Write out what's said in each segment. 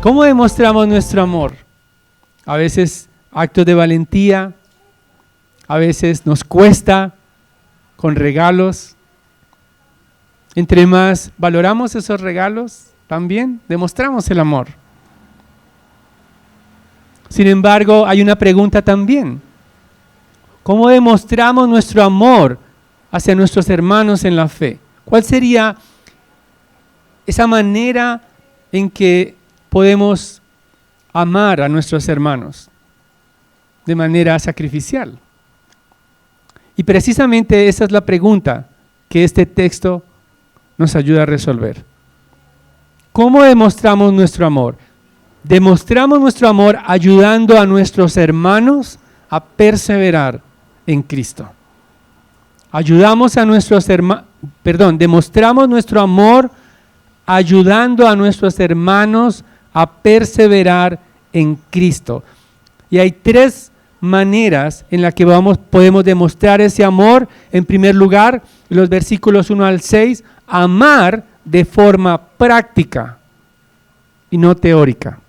¿Cómo demostramos nuestro amor? A veces actos de valentía, a veces nos cuesta con regalos. Entre más valoramos esos regalos, también demostramos el amor. Sin embargo, hay una pregunta también. ¿Cómo demostramos nuestro amor hacia nuestros hermanos en la fe? ¿Cuál sería esa manera en que podemos amar a nuestros hermanos de manera sacrificial? Y precisamente esa es la pregunta que este texto nos ayuda a resolver. ¿Cómo demostramos nuestro amor? Demostramos nuestro amor ayudando a nuestros hermanos a perseverar en Cristo. Demostramos nuestro amor ayudando a nuestros hermanos a perseverar en Cristo. Y hay tres maneras en las que podemos demostrar ese amor. En primer lugar, los versículos 1 al 6, amar de forma práctica y no teórica.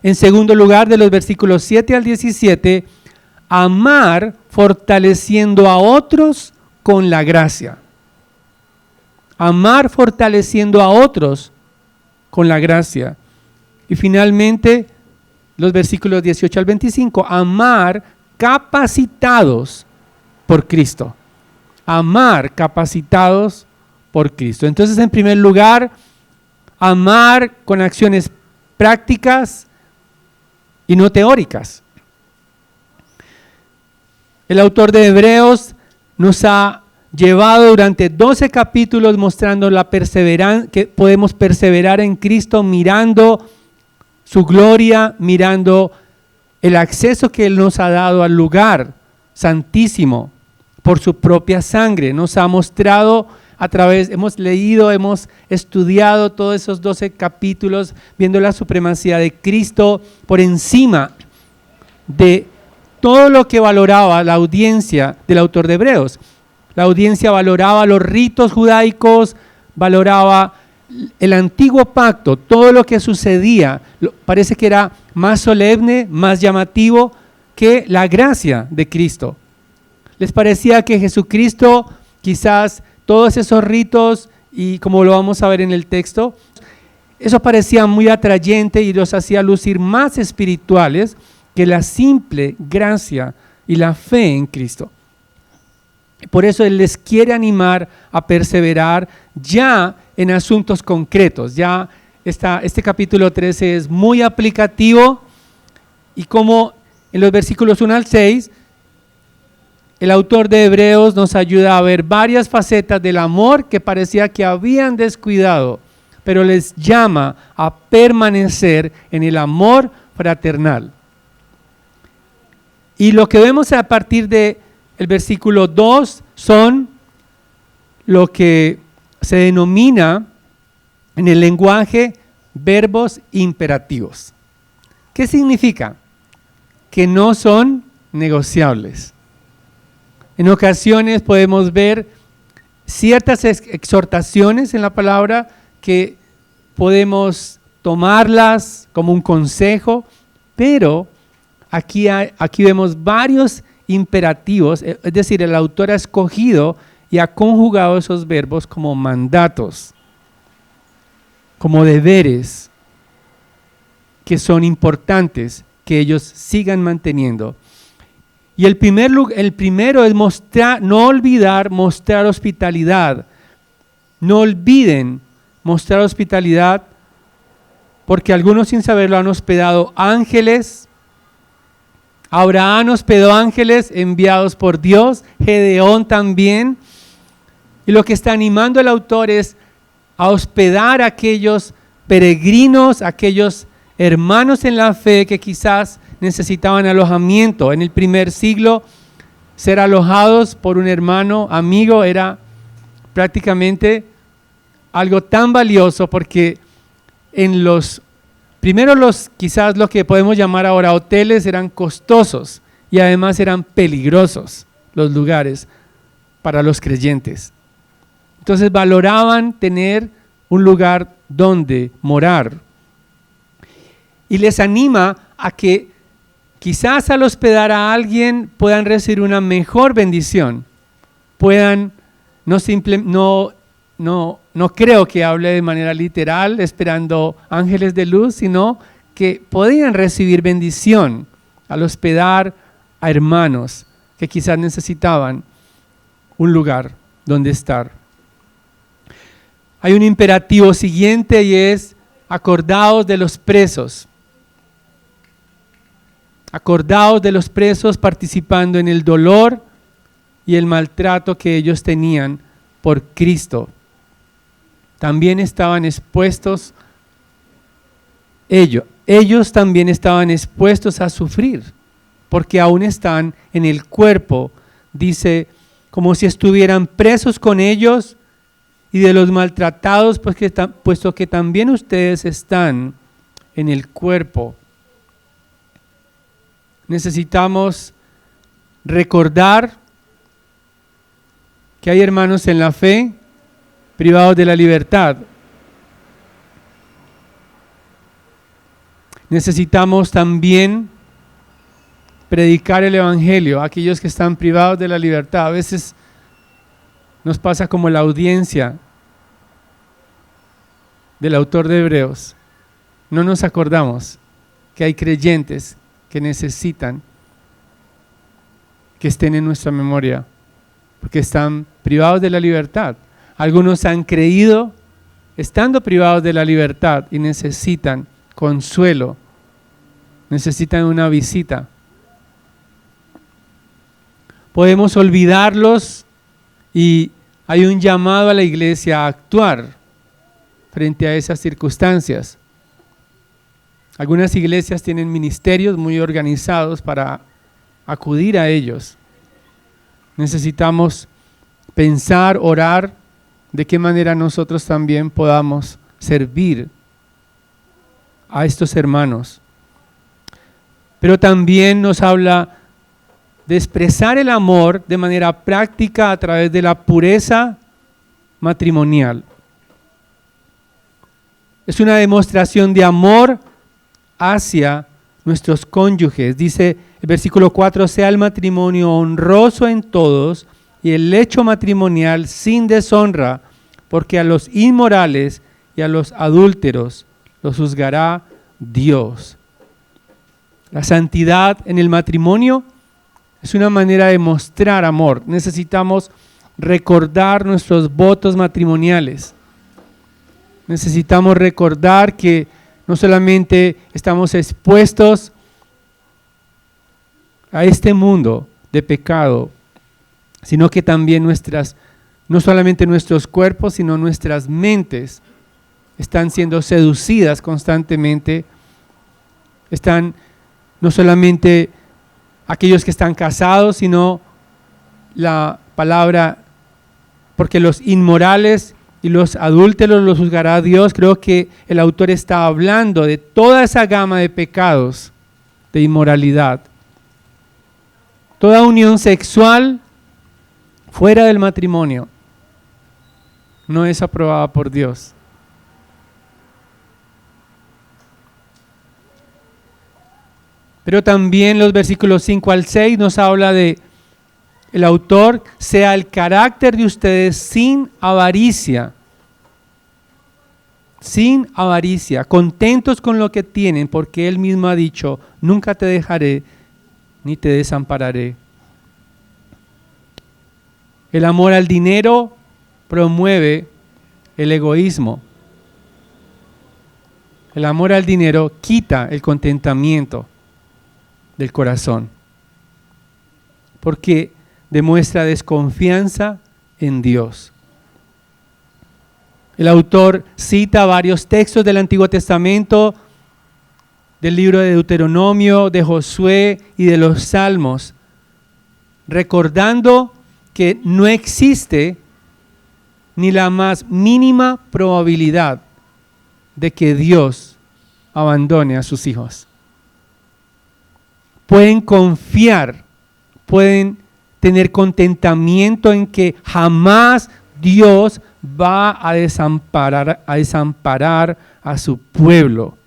En segundo lugar, de los versículos 7 al 17, amar fortaleciendo a otros con la gracia. Amar fortaleciendo a otros con la gracia. Y finalmente, los versículos 18 al 25, amar capacitados por Cristo. Amar capacitados por Cristo. Entonces, en primer lugar, amar con acciones prácticas y no teóricas. El autor de Hebreos nos ha llevado durante 12 capítulos mostrando la perseverancia, que podemos perseverar en Cristo mirando su gloria, mirando el acceso que Él nos ha dado al lugar santísimo por su propia sangre. Nos ha mostrado hemos leído, hemos estudiado todos esos 12 capítulos, viendo la supremacía de Cristo por encima de todo lo que valoraba la audiencia del autor de Hebreos. La audiencia valoraba los ritos judaicos, valoraba el antiguo pacto, todo lo que sucedía, parece que era más solemne, más llamativo que la gracia de Cristo. Les parecía que Jesucristo, quizás todos esos ritos, y como lo vamos a ver en el texto, eso parecía muy atrayente y los hacía lucir más espirituales que la simple gracia y la fe en Cristo. Por eso Él les quiere animar a perseverar ya en asuntos concretos. Ya este capítulo 13 es muy aplicativo, y como en los versículos 1 al 6, el autor de Hebreos nos ayuda a ver varias facetas del amor que parecía que habían descuidado, pero les llama a permanecer en el amor fraternal. Y lo que vemos a partir del versículo 2 son lo que se denomina en el lenguaje verbos imperativos. ¿Qué significa? Que no son negociables. En ocasiones podemos ver ciertas exhortaciones en la palabra que podemos tomarlas como un consejo, pero aquí vemos varios imperativos, es decir, el autor ha escogido y ha conjugado esos verbos como mandatos, como deberes que son importantes que ellos sigan manteniendo. Y el primero es no olvidar mostrar hospitalidad. No olviden mostrar hospitalidad, porque algunos sin saberlo han hospedado ángeles. Abraham hospedó ángeles enviados por Dios, Gedeón también. Y lo que está animando el autor es a hospedar a aquellos peregrinos, aquellos hermanos en la fe que quizás necesitaban alojamiento. En el primer siglo, ser alojados por un hermano amigo era prácticamente algo tan valioso, porque en quizás lo que podemos llamar ahora hoteles eran costosos y además eran peligrosos los lugares para los creyentes. Entonces valoraban tener un lugar donde morar. y les anima a que quizás al hospedar a alguien puedan recibir una mejor bendición, puedan no creo que hable de manera literal esperando ángeles de luz, sino que podían recibir bendición al hospedar a hermanos que quizás necesitaban un lugar donde estar. Hay un imperativo siguiente y es: acordaos de los presos. Acordaos de los presos participando en el dolor y el maltrato que ellos tenían por Cristo. También estaban expuestos, ellos también estaban expuestos a sufrir, porque aún están en el cuerpo, dice, como si estuvieran presos con ellos, y de los maltratados, puesto que también ustedes están en el cuerpo. Necesitamos recordar que hay hermanos en la fe privados de la libertad. Necesitamos también predicar el evangelio a aquellos que están privados de la libertad. A veces nos pasa como la audiencia del autor de Hebreos. No nos acordamos que hay creyentes que necesitan que estén en nuestra memoria, porque están privados de la libertad. Algunos han creído estando privados de la libertad y necesitan consuelo, necesitan una visita. Podemos olvidarlos y hay un llamado a la iglesia a actuar frente a esas circunstancias. Algunas iglesias tienen ministerios muy organizados para acudir a ellos. Necesitamos pensar, orar, de qué manera nosotros también podamos servir a estos hermanos. Pero también nos habla de expresar el amor de manera práctica a través de la pureza matrimonial. Es una demostración de amor hacia nuestros cónyuges. Dice el versículo 4, sea el matrimonio honroso en todos y el lecho matrimonial sin deshonra, porque a los inmorales y a los adúlteros los juzgará Dios. La santidad en el matrimonio es una manera de mostrar amor. Necesitamos recordar nuestros votos matrimoniales. Necesitamos recordar que no solamente estamos expuestos a este mundo de pecado, sino que también no solamente nuestros cuerpos, sino nuestras mentes están siendo seducidas constantemente. Están no solamente aquellos que están casados, sino la palabra, porque los inmorales y los adúlteros los juzgará Dios. Creo que el autor está hablando de toda esa gama de pecados, de inmoralidad. Toda unión sexual fuera del matrimonio no es aprobada por Dios. Pero también los versículos 5 al 6 nos habla de el autor, sea el carácter de ustedes sin avaricia, contentos con lo que tienen, porque él mismo ha dicho, nunca te dejaré ni te desampararé. El amor al dinero promueve el egoísmo. El amor al dinero quita el contentamiento del corazón, porque demuestra desconfianza en Dios. El autor cita varios textos del Antiguo Testamento, del libro de Deuteronomio, de Josué y de los Salmos, recordando que no existe ni la más mínima probabilidad de que Dios abandone a sus hijos. Pueden confiar, pueden tener contentamiento en que jamás Dios va a desamparar a su pueblo.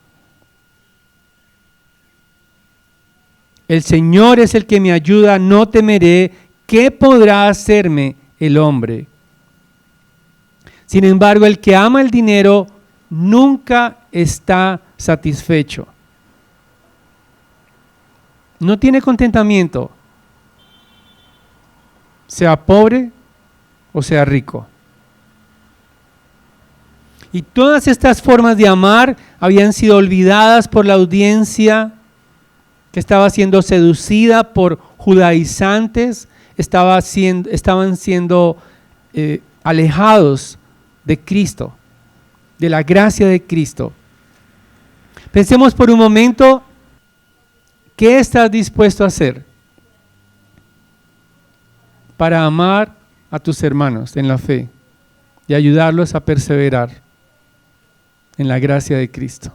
El Señor es el que me ayuda, no temeré. ¿Qué podrá hacerme el hombre? Sin embargo, el que ama el dinero nunca está satisfecho. No tiene contentamiento, sea pobre o sea rico. Y todas estas formas de amar habían sido olvidadas por la audiencia que estaba siendo seducida por judaizantes, estaban siendo alejados de Cristo, de la gracia de Cristo. Pensemos por un momento, ¿qué estás dispuesto a hacer para amar a tus hermanos en la fe y ayudarlos a perseverar en la gracia de Cristo?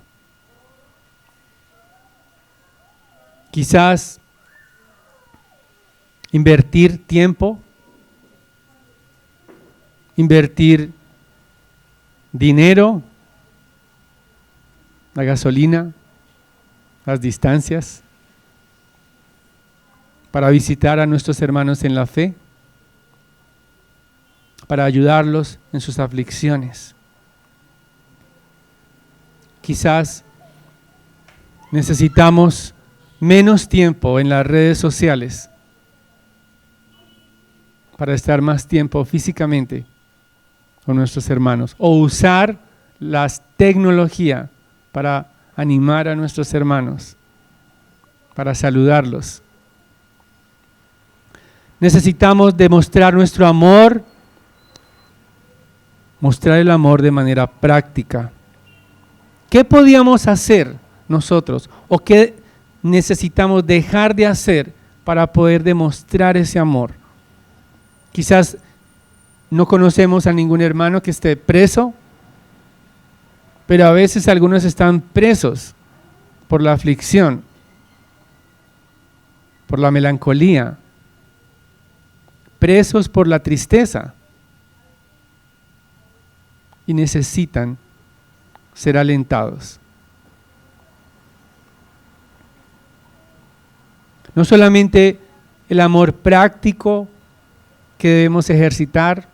Quizás invertir tiempo, invertir dinero, la gasolina, las distancias, para visitar a nuestros hermanos en la fe, para ayudarlos en sus aflicciones. Quizás necesitamos menos tiempo en las redes sociales para estar más tiempo físicamente con nuestros hermanos, o usar las tecnologías para animar a nuestros hermanos, para saludarlos. Necesitamos demostrar nuestro amor, mostrar el amor de manera práctica. ¿Qué podíamos hacer nosotros o qué necesitamos dejar de hacer para poder demostrar ese amor? Quizás no conocemos a ningún hermano que esté preso, pero a veces algunos están presos por la aflicción, por la melancolía, presos por la tristeza y necesitan ser alentados. No solamente el amor práctico que debemos ejercitar.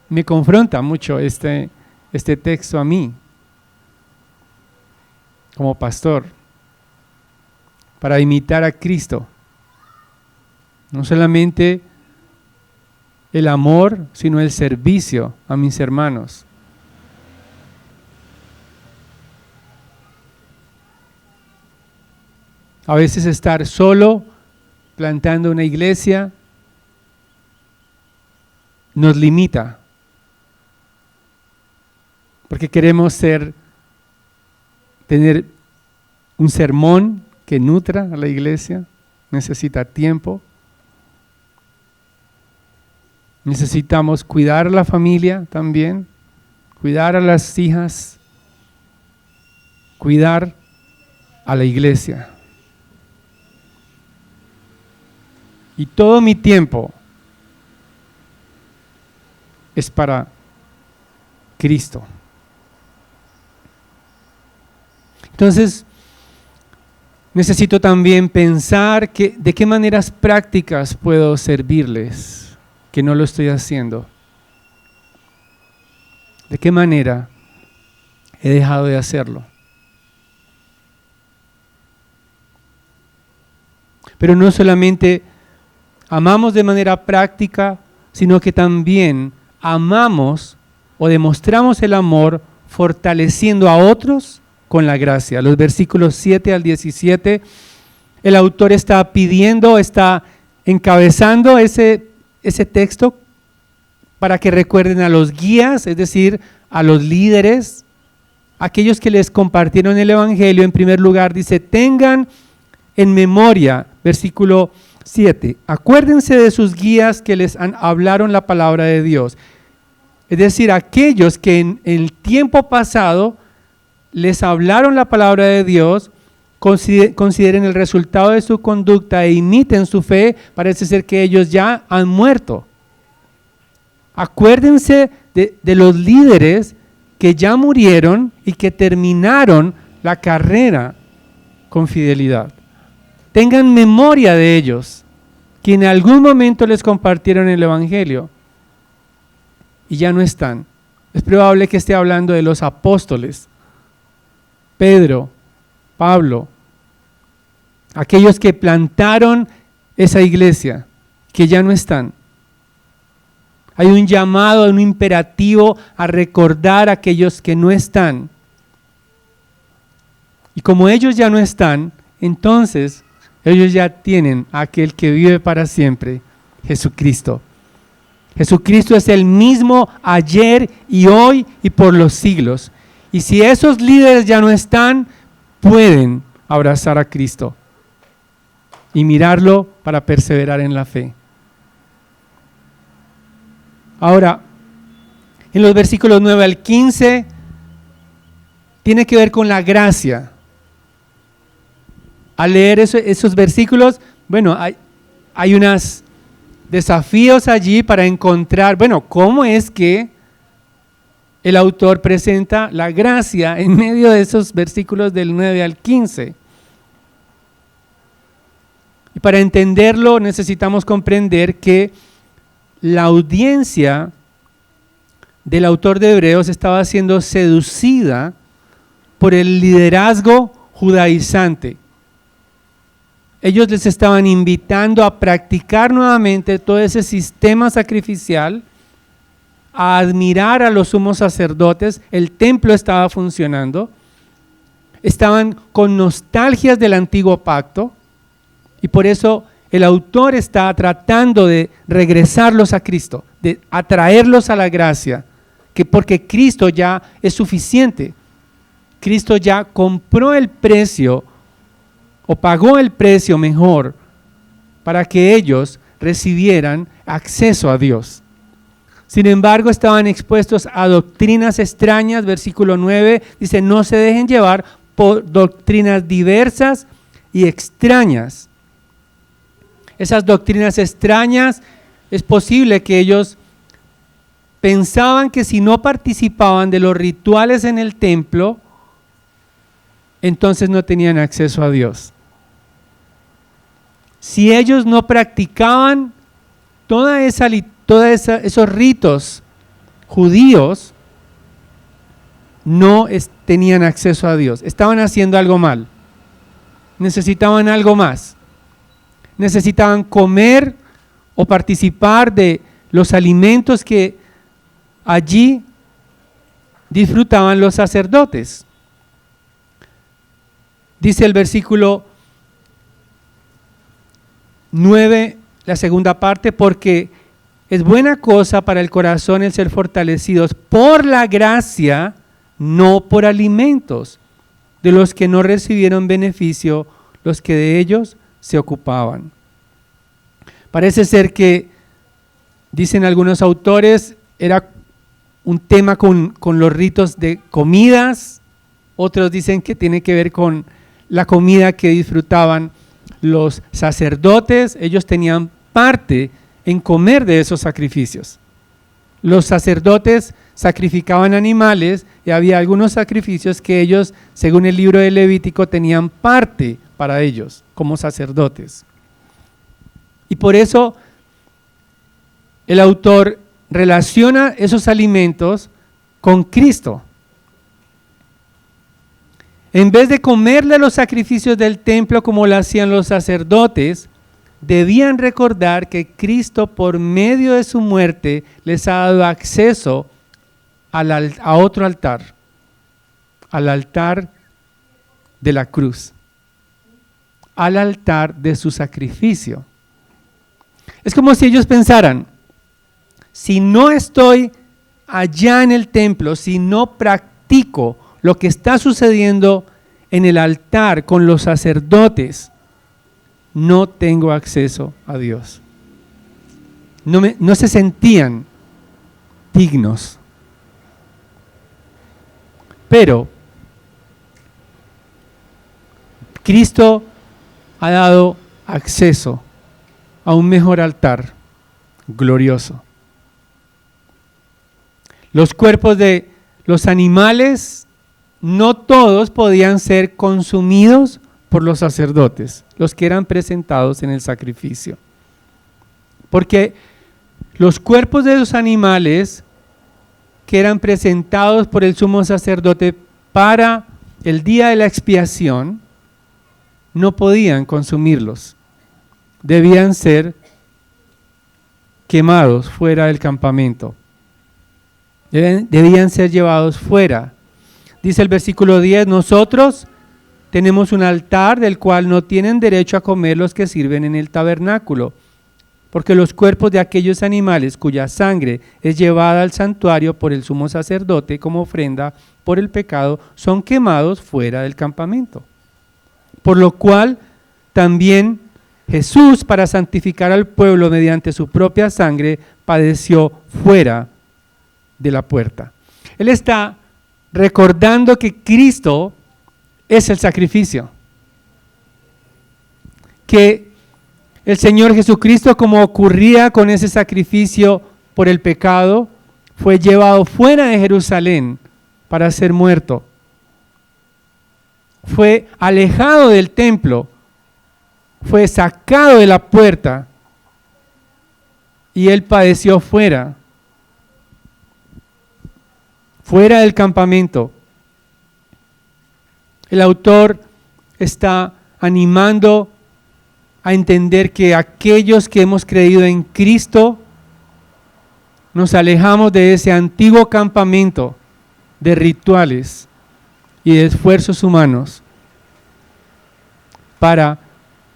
Me confronta mucho este texto a mí, como pastor, para imitar a Cristo. No solamente el amor, sino el servicio a mis hermanos. A veces estar solo, plantando una iglesia, nos limita. Porque queremos tener un sermón que nutra a la iglesia, necesita tiempo. Necesitamos cuidar a la familia también, cuidar a las hijas, cuidar a la iglesia. Y todo mi tiempo es para Cristo. Entonces, necesito también pensar de qué maneras prácticas puedo servirles, que no lo estoy haciendo. ¿De qué manera he dejado de hacerlo? Pero no solamente amamos de manera práctica, sino que también amamos o demostramos el amor fortaleciendo a otros con la gracia. Los versículos 7 al 17, el autor está encabezando ese texto para que recuerden a los guías, es decir, a los líderes, aquellos que les compartieron el evangelio. En primer lugar dice, tengan en memoria, versículo 7, acuérdense de sus guías que les hablaron la palabra de Dios. Es decir, aquellos que en el tiempo pasado les hablaron la palabra de Dios, consideren el resultado de su conducta e imiten su fe. Parece ser que ellos ya han muerto. Acuérdense de los líderes que ya murieron y que terminaron la carrera con fidelidad. Tengan memoria de ellos, que en algún momento les compartieron el Evangelio y ya no están. Es probable que esté hablando de los apóstoles, Pedro, Pablo, aquellos que plantaron esa iglesia, que ya no están. Hay un llamado, un imperativo a recordar a aquellos que no están. Y como ellos ya no están, entonces ellos ya tienen a aquel que vive para siempre, Jesucristo. Jesucristo es el mismo ayer y hoy y por los siglos. Y si esos líderes ya no están, pueden abrazar a Cristo y mirarlo para perseverar en la fe. Ahora, en los versículos 9 al 15, tiene que ver con la gracia. Al leer esos versículos, bueno, hay unos desafíos allí para encontrar, bueno, cómo es que el autor presenta la gracia en medio de esos versículos del 9 al 15. Y para entenderlo necesitamos comprender que la audiencia del autor de Hebreos estaba siendo seducida por el liderazgo judaizante. Ellos les estaban invitando a practicar nuevamente todo ese sistema sacrificial, a admirar a los sumos sacerdotes. El templo estaba funcionando, estaban con nostalgias del antiguo pacto y por eso el autor está tratando de regresarlos a Cristo, de atraerlos a la gracia, porque Cristo ya es suficiente. Cristo ya compró el precio o pagó el precio mejor para que ellos recibieran acceso a Dios. Sin embargo, estaban expuestos a doctrinas extrañas. Versículo 9 dice, no se dejen llevar por doctrinas diversas y extrañas. Esas doctrinas extrañas, es posible que ellos pensaban que si no participaban de los rituales en el templo, entonces no tenían acceso a Dios. Si ellos no practicaban esos ritos judíos, no tenían acceso a Dios. Estaban haciendo algo mal. Necesitaban algo más. Necesitaban comer o participar de los alimentos que allí disfrutaban los sacerdotes. Dice el versículo 9, la segunda parte, porque es buena cosa para el corazón el ser fortalecidos por la gracia, no por alimentos, de los que no recibieron beneficio, los que de ellos se ocupaban. Parece ser que, dicen algunos autores, era un tema con los ritos de comidas. Otros dicen que tiene que ver con la comida que disfrutaban los sacerdotes. Ellos tenían parte en comer de esos sacrificios. Los sacerdotes sacrificaban animales y había algunos sacrificios que ellos, según el libro de Levítico, tenían parte para ellos como sacerdotes. Y por eso el autor relaciona esos alimentos con Cristo. En vez de comerle los sacrificios del templo como lo hacían los sacerdotes, debían recordar que Cristo, por medio de su muerte, les ha dado acceso a otro altar, al altar de la cruz, al altar de su sacrificio. Es como si ellos pensaran, si no estoy allá en el templo, si no practico lo que está sucediendo en el altar con los sacerdotes, no tengo acceso a Dios. No se sentían dignos. Pero Cristo ha dado acceso a un mejor altar glorioso. Los cuerpos de los animales, no todos podían ser consumidos por los sacerdotes, los que eran presentados en el sacrificio. Porque los cuerpos de los animales que eran presentados por el sumo sacerdote para el día de la expiación, no podían consumirlos. Debían ser quemados fuera del campamento. Debían ser llevados fuera. Dice el versículo 10, nosotros tenemos un altar del cual no tienen derecho a comer los que sirven en el tabernáculo, porque los cuerpos de aquellos animales cuya sangre es llevada al santuario por el sumo sacerdote como ofrenda por el pecado, son quemados fuera del campamento. Por lo cual también Jesús, para santificar al pueblo mediante su propia sangre, padeció fuera de la puerta. Él está recordando que Cristo es el sacrificio, que el Señor Jesucristo, como ocurría con ese sacrificio por el pecado, fue llevado fuera de Jerusalén para ser muerto. Fue alejado del templo, fue sacado de la puerta y él padeció fuera del campamento. El autor está animando a entender que aquellos que hemos creído en Cristo nos alejamos de ese antiguo campamento de rituales y de esfuerzos humanos para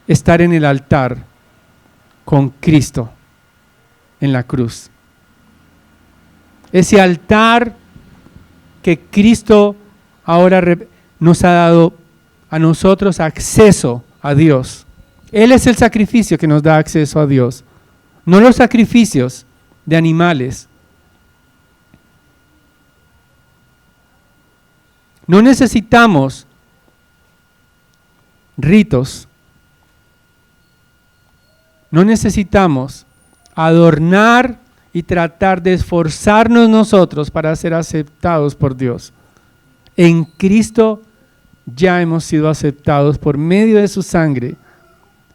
estar en el altar con Cristo en la cruz. Ese altar que Cristo ahora nos ha dado a nosotros acceso a Dios. Él es el sacrificio que nos da acceso a Dios, no los sacrificios de animales. No necesitamos ritos, no necesitamos adornar y tratar de esforzarnos nosotros para ser aceptados por Dios. En Cristo ya hemos sido aceptados por medio de su sangre.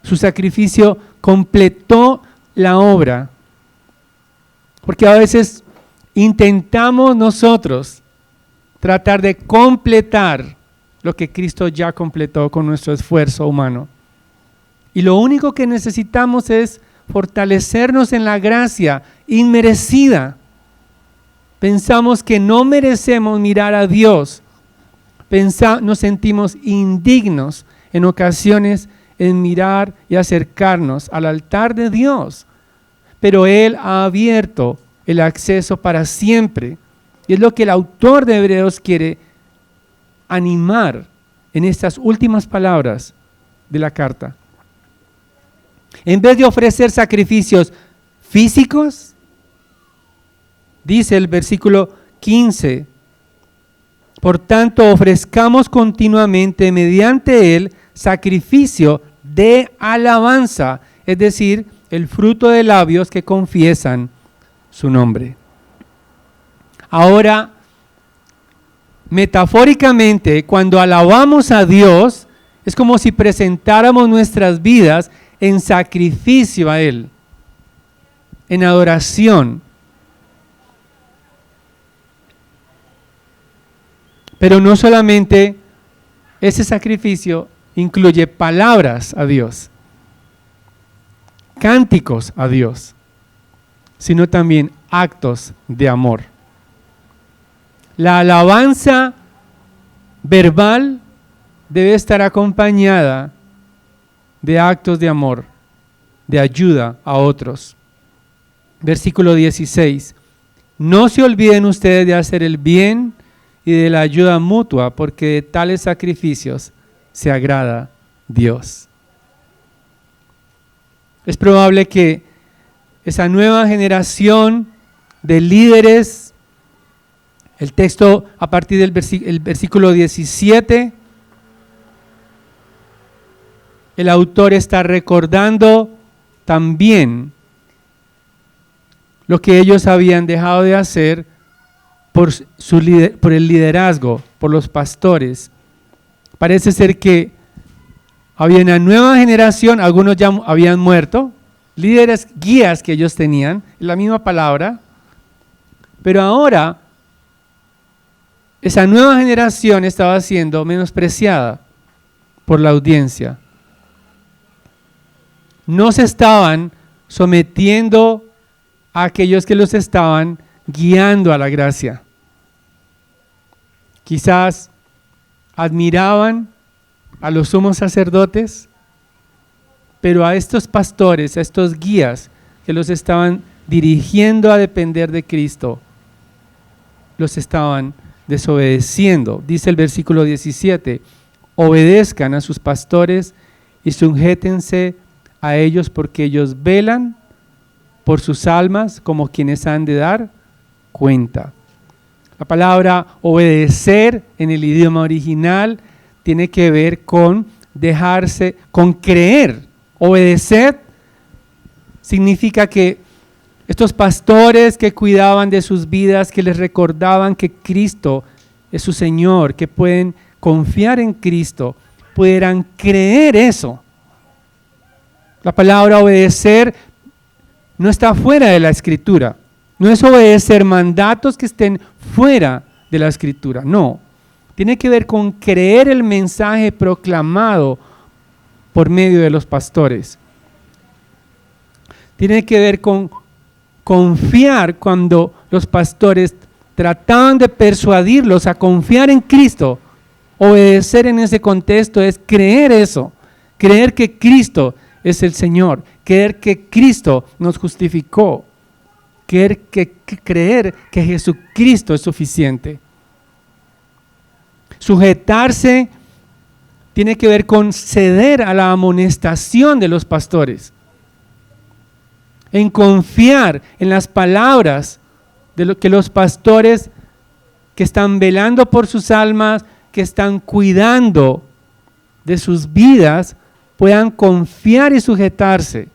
Su sacrificio completó la obra. Porque a veces intentamos nosotros tratar de completar lo que Cristo ya completó con nuestro esfuerzo humano. Y lo único que necesitamos es fortalecernos en la gracia inmerecida. Pensamos que no merecemos mirar a Dios. Nos sentimos indignos en ocasiones en mirar y acercarnos al altar de Dios. Pero Él ha abierto el acceso para siempre. Y es lo que el autor de Hebreos quiere animar en estas últimas palabras de la carta. En vez de ofrecer sacrificios físicos, dice el versículo 15, por tanto ofrezcamos continuamente mediante él sacrificio de alabanza, es decir, el fruto de labios que confiesan su nombre. Ahora, metafóricamente, cuando alabamos a Dios, es como si presentáramos nuestras vidas en sacrificio a Él, en adoración. Pero no solamente ese sacrificio incluye palabras a Dios, cánticos a Dios, sino también actos de amor. La alabanza verbal debe estar acompañada de actos de amor, de ayuda a otros. Versículo 16. No se olviden ustedes de hacer el bien y de la ayuda mutua, porque de tales sacrificios se agrada Dios. Es probable que esa nueva generación de líderes, el texto a partir del versículo 17, el autor está recordando también lo que ellos habían dejado de hacer por el liderazgo, por los pastores. Parece ser que había una nueva generación, algunos ya habían muerto, líderes, guías que ellos tenían, la misma palabra, pero ahora esa nueva generación estaba siendo menospreciada por la audiencia. No se estaban sometiendo a aquellos que los estaban guiando a la gracia. Quizás admiraban a los sumos sacerdotes, pero a estos pastores, a estos guías que los estaban dirigiendo a depender de Cristo, los estaban desobedeciendo. Dice el versículo 17, obedezcan a sus pastores y sujétense a ellos porque ellos velan por sus almas como quienes han de dar cuenta. La palabra obedecer en el idioma original tiene que ver con dejarse, con creer. Obedecer significa que estos pastores que cuidaban de sus vidas, que les recordaban que Cristo es su Señor, que pueden confiar en Cristo, pudieran creer eso. La palabra obedecer no está fuera de la Escritura. No es obedecer mandatos que estén fuera de la Escritura, no. Tiene que ver con creer el mensaje proclamado por medio de los pastores. Tiene que ver con confiar cuando los pastores trataban de persuadirlos a confiar en Cristo. Obedecer en ese contexto es creer eso, creer que Cristo es el Señor, creer que Cristo nos justificó, creer que Jesucristo es suficiente. Sujetarse tiene que ver con ceder a la amonestación de los pastores, en confiar en las palabras de lo que los pastores que están velando por sus almas, que están cuidando de sus vidas, puedan confiar y sujetarse.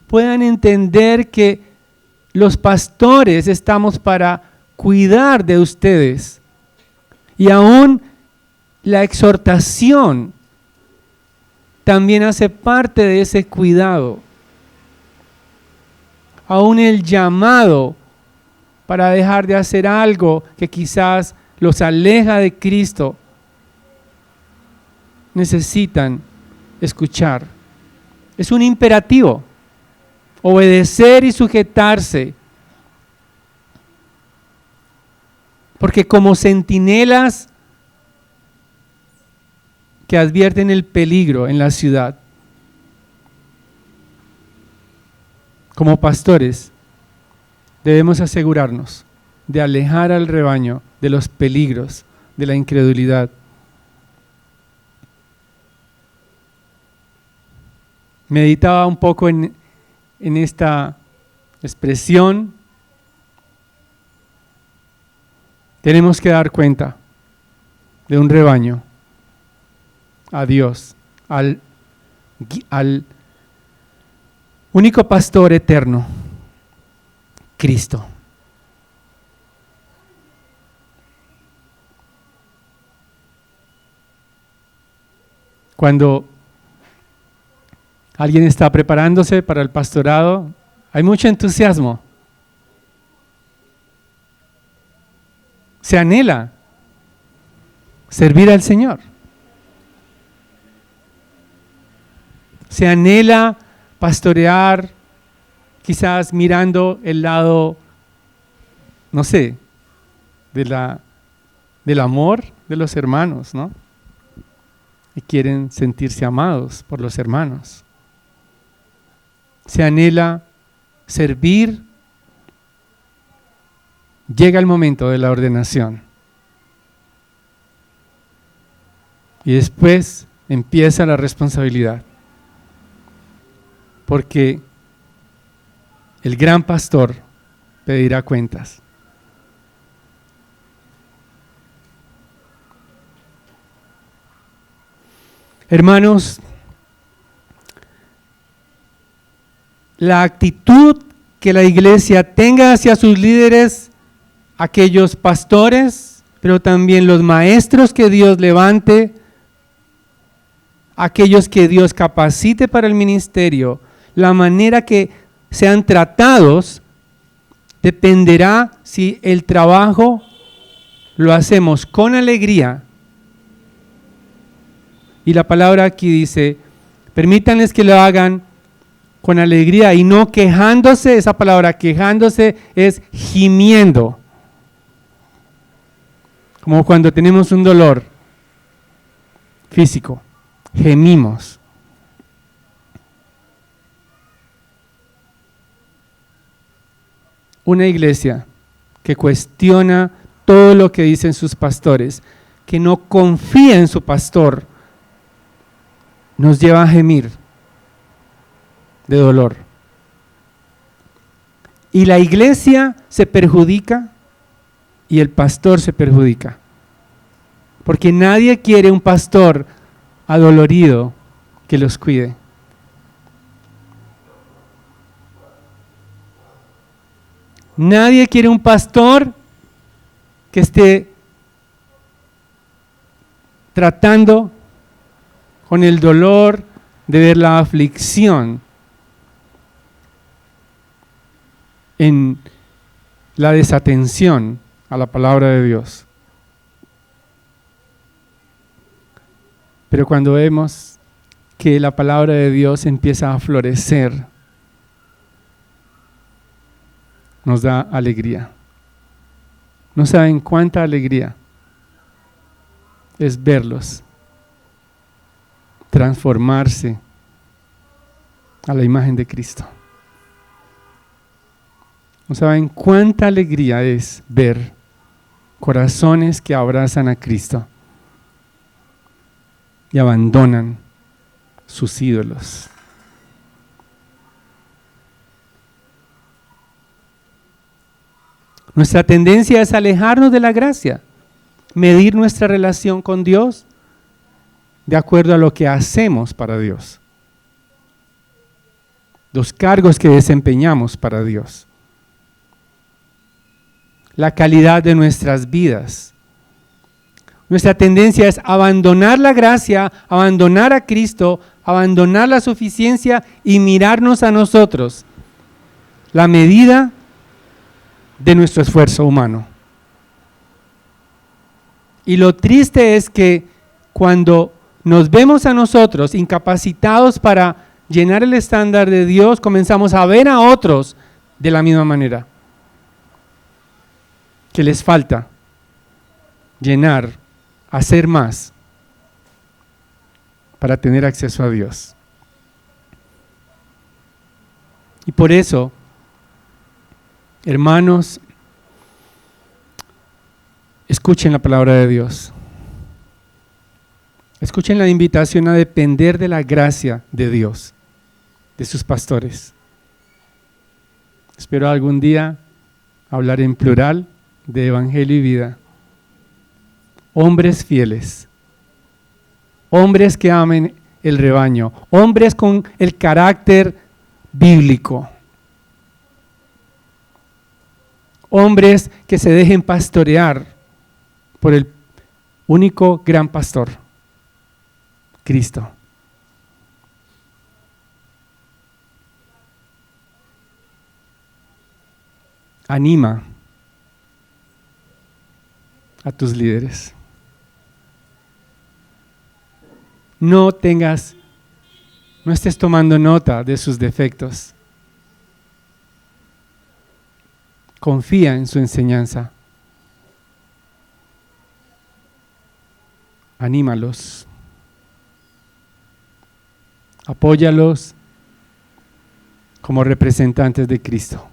Puedan entender que los pastores estamos para cuidar de ustedes. Y aún la exhortación también hace parte de ese cuidado. Aún el llamado para dejar de hacer algo que quizás los aleja de Cristo, necesitan escuchar. Es un imperativo, obedecer y sujetarse. Porque como centinelas que advierten el peligro en la ciudad, como pastores, debemos asegurarnos de alejar al rebaño de los peligros de la incredulidad. Meditaba un poco en esta expresión. Tenemos que dar cuenta de un rebaño a Dios, al único pastor eterno, Cristo. Cuando alguien está preparándose para el pastorado, hay mucho entusiasmo. Se anhela servir al Señor. Se anhela pastorear, quizás mirando el lado, no sé, del amor de los hermanos, ¿no? Y quieren sentirse amados por los hermanos. Se anhela servir. Llega el momento de la ordenación. Y después empieza la responsabilidad. Porque el gran pastor pedirá cuentas. Hermanos, la actitud que la iglesia tenga hacia sus líderes, aquellos pastores, pero también los maestros que Dios levante, aquellos que Dios capacite para el ministerio, la manera que sean tratados, dependerá si el trabajo lo hacemos con alegría. Y la palabra aquí dice, permítanles que lo hagan con alegría y no quejándose. Esa palabra quejándose es gimiendo. Como cuando tenemos un dolor físico, gemimos. Una iglesia que cuestiona todo lo que dicen sus pastores, que no confía en su pastor, nos lleva a gemir de dolor. Y la iglesia se perjudica y el pastor se perjudica. Porque nadie quiere un pastor adolorido que los cuide. Nadie quiere un pastor que esté tratando con el dolor de ver la aflicción en la desatención a la palabra de Dios. Pero cuando vemos que la palabra de Dios empieza a florecer, nos da alegría. No saben cuánta alegría es verlos transformarse a la imagen de Cristo. No saben cuánta alegría es ver corazones que abrazan a Cristo y abandonan sus ídolos. Nuestra tendencia es alejarnos de la gracia, medir nuestra relación con Dios de acuerdo a lo que hacemos para Dios, los cargos que desempeñamos para Dios, la calidad de nuestras vidas. Nuestra tendencia es abandonar la gracia, abandonar a Cristo, abandonar la suficiencia y mirarnos a nosotros, la medida de nuestro esfuerzo humano. Y lo triste es que cuando nos vemos a nosotros incapacitados para llenar el estándar de Dios, comenzamos a ver a otros de la misma manera, que les falta llenar, hacer más para tener acceso a Dios. Y por eso, hermanos, escuchen la palabra de Dios. Escuchen la invitación a depender de la gracia de Dios, de sus pastores. Espero algún día hablar en plural de evangelio y vida. Hombres fieles, hombres que amen el rebaño, hombres con el carácter bíblico, hombres que se dejen pastorear por el único gran pastor, Cristo. Anima a tus líderes. No estés tomando nota de sus defectos. Confía en su enseñanza. Anímalos. Apóyalos como representantes de Cristo.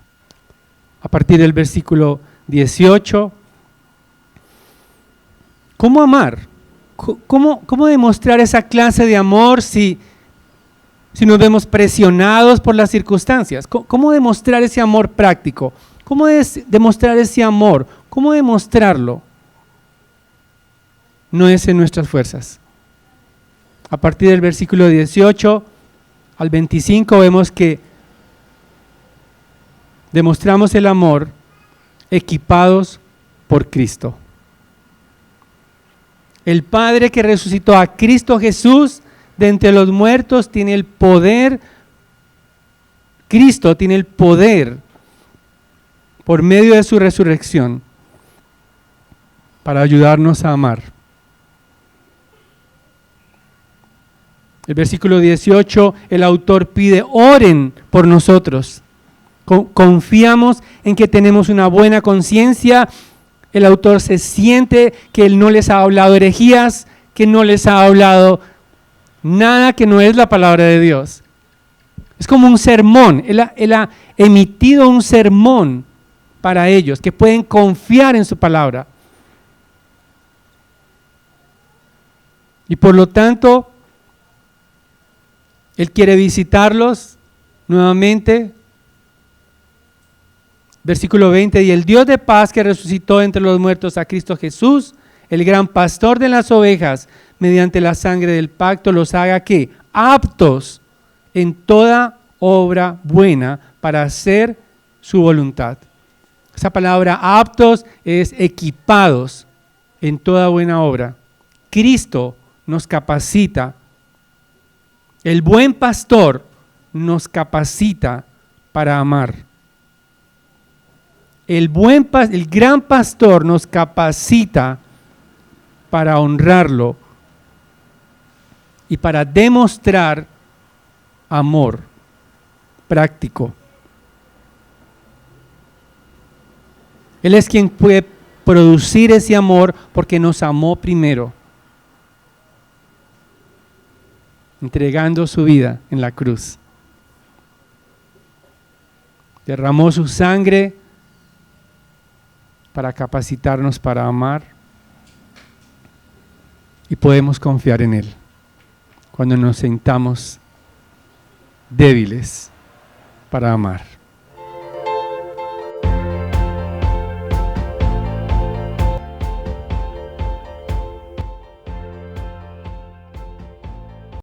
A partir del versículo 18, ¿cómo amar? ¿Cómo demostrar esa clase de amor si nos vemos presionados por las circunstancias? ¿Cómo demostrar ese amor práctico? ¿Cómo demostrar ese amor? ¿Cómo demostrarlo? No es en nuestras fuerzas. A partir del versículo 18 al 25 vemos que demostramos el amor equipados por Cristo. El Padre que resucitó a Cristo Jesús de entre los muertos tiene el poder, Cristo tiene el poder por medio de su resurrección para ayudarnos a amar. El versículo 18, el autor pide, oren por nosotros. Confiamos en que tenemos una buena conciencia. El autor se siente que él no les ha hablado herejías, que no les ha hablado nada que no es la palabra de Dios. Es como un sermón. Él ha emitido un sermón para ellos, que pueden confiar en su palabra. Y por lo tanto, Él quiere visitarlos nuevamente. Versículo 20, y el Dios de paz que resucitó entre los muertos a Cristo Jesús, el gran pastor de las ovejas, mediante la sangre del pacto, los haga ¿qué? Aptos en toda obra buena para hacer su voluntad. Esa palabra aptos es equipados en toda buena obra. Cristo nos capacita. El buen pastor nos capacita para amar. El gran pastor nos capacita para honrarlo y para demostrar amor práctico. Él es quien puede producir ese amor porque nos amó primero, entregando su vida en la cruz. Derramó su sangre para capacitarnos para amar y podemos confiar en Él cuando nos sintamos débiles para amar.